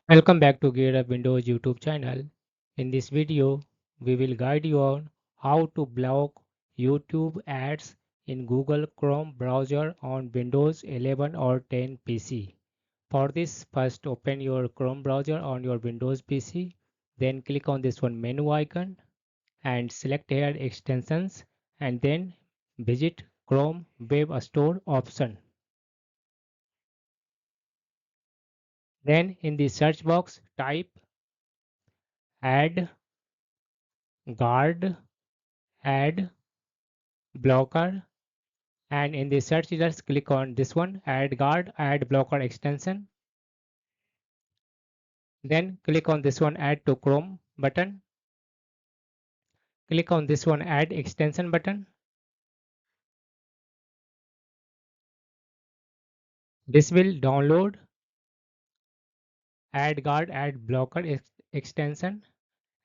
Welcome back to Gear Up Windows YouTube channel. In this video, we will guide you on how to block YouTube ads in Google Chrome browser on Windows 11 or 10 PC. For this, first open your Chrome browser on your Windows PC, then click on this one menu icon and select here extensions and then visit Chrome Web Store option. Then in the search box type ad guard ad blocker, and in the search results click on this one add guard add blocker extension, then click on this one add to Chrome button, click on this one add extension button. This will download add guard add blocker extension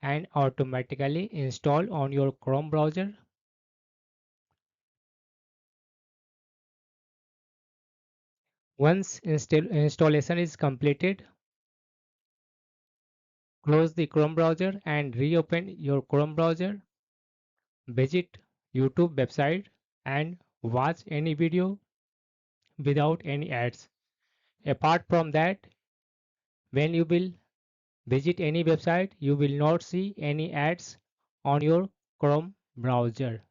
and automatically install on your Chrome browser. Once installation is completed, close the Chrome browser and reopen your Chrome browser. Visit YouTube website and watch any video without any ads. Apart from that, when you will visit any website, you will not see any ads on your Chrome browser.